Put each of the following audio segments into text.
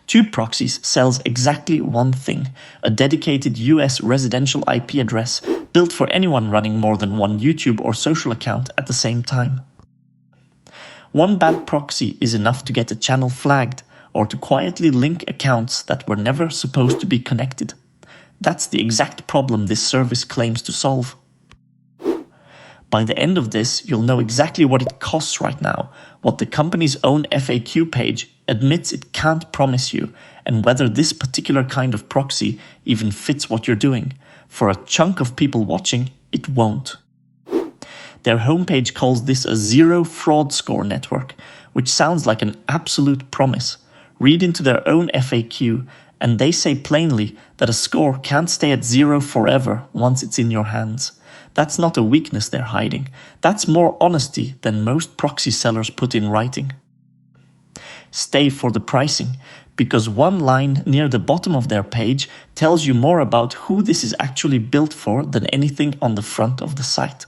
TubeProxies sells exactly one thing, a dedicated US residential IP address built for anyone running more than one YouTube or social account at the same time. One bad proxy is enough to get a channel flagged or to quietly link accounts that were never supposed to be connected. That's the exact problem this service claims to solve. By the end of this, you'll know exactly what it costs right now, what the company's own FAQ page admits it can't promise you, and whether this particular kind of proxy even fits what you're doing. For a chunk of people watching, it won't. Their homepage calls this a zero fraud score network, which sounds like an absolute promise. Read into their own FAQ, and they say plainly that a score can't stay at zero forever once it's in your hands. That's not a weakness they're hiding. That's more honesty than most proxy sellers put in writing. Stay for the pricing, because one line near the bottom of their page tells you more about who this is actually built for than anything on the front of the site.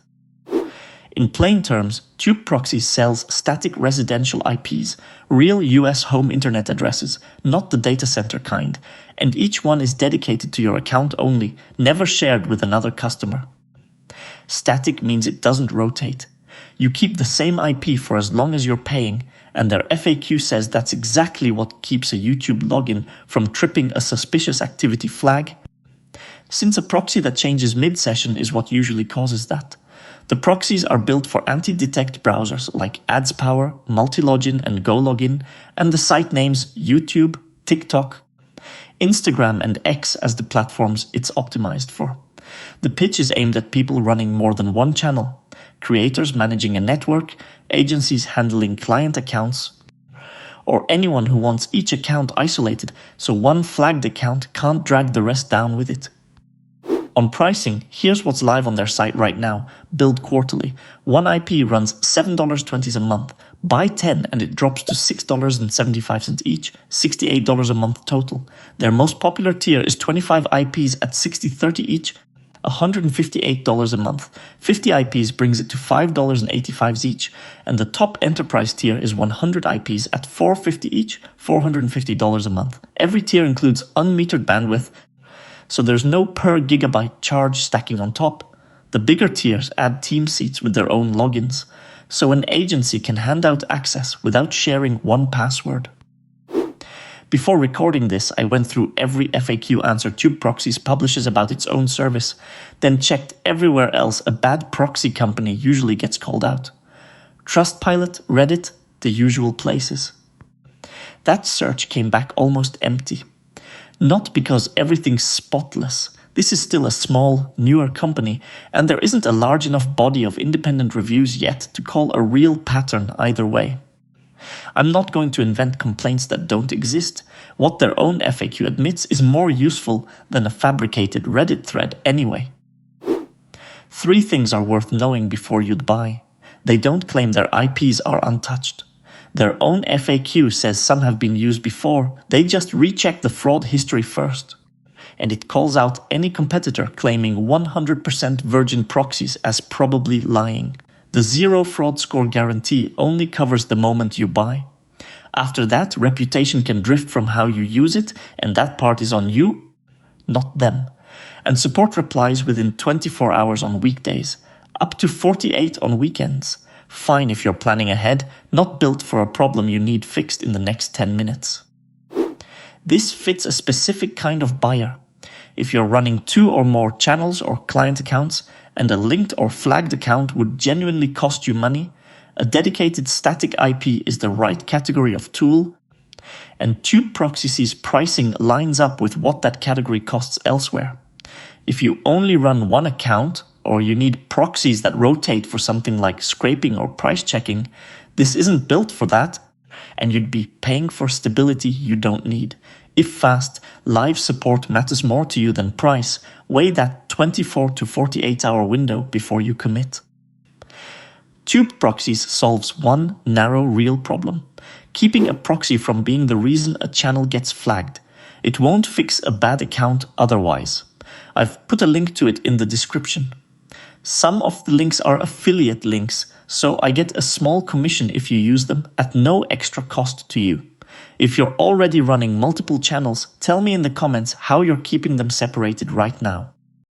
In plain terms, TubeProxies sells static residential IPs, real US home internet addresses, not the data center kind, and each one is dedicated to your account only, never shared with another customer. Static means it doesn't rotate. You keep the same IP for as long as you're paying, and their FAQ says that's exactly what keeps a YouTube login from tripping a suspicious activity flag. Since a proxy that changes mid-session is what usually causes that. The proxies are built for anti-detect browsers like AdsPower, Multilogin, and GoLogin, and the site names YouTube, TikTok, Instagram, and X as the platforms it's optimized for. The pitch is aimed at people running more than one channel, creators managing a network, agencies handling client accounts, or anyone who wants each account isolated so one flagged account can't drag the rest down with it. On pricing, here's what's live on their site right now, billed quarterly. One IP runs $7.20 a month. Buy 10 and it drops to $6.75 each, $68 a month total. Their most popular tier is 25 IPs at $60.30 each, $158 a month. 50 IPs brings it to $5.85 each, and the top enterprise tier is 100 IPs at $4.50 each, $450 a month. Every tier includes unmetered bandwidth, so there's no per gigabyte charge stacking on top. The bigger tiers add team seats with their own logins, so an agency can hand out access without sharing one password. Before recording this, I went through every FAQ answer TubeProxies publishes about its own service, then checked everywhere else a bad proxy company usually gets called out. Trustpilot, Reddit, the usual places. That search came back almost empty. Not because everything's spotless. This is still a small, newer company, and there isn't a large enough body of independent reviews yet to call a real pattern either way. I'm not going to invent complaints that don't exist. What their own FAQ admits is more useful than a fabricated Reddit thread anyway. 3 things are worth knowing before you'd buy. They don't claim their IPs are untouched. Their own FAQ says some have been used before, they just recheck the fraud history first. And it calls out any competitor claiming 100% virgin proxies as probably lying. The zero fraud score guarantee only covers the moment you buy. After that, reputation can drift from how you use it, and that part is on you, not them. And support replies within 24 hours on weekdays, up to 48 on weekends. Fine if you're planning ahead, not built for a problem you need fixed in the next 10 minutes. This fits a specific kind of buyer. If you're running 2 or more channels or client accounts, and a linked or flagged account would genuinely cost you money, a dedicated static IP is the right category of tool, and TubeProxies' pricing lines up with what that category costs elsewhere. If you only run one account, or you need proxies that rotate for something like scraping or price checking, this isn't built for that, and you'd be paying for stability you don't need. If fast, live support matters more to you than price, weigh that 24 to 48 hour window before you commit. TubeProxies solves one narrow real problem, keeping a proxy from being the reason a channel gets flagged. It won't fix a bad account otherwise. I've put a link to it in the description. Some of the links are affiliate links, so I get a small commission if you use them at no extra cost to you. If you're already running multiple channels, tell me in the comments how you're keeping them separated right now.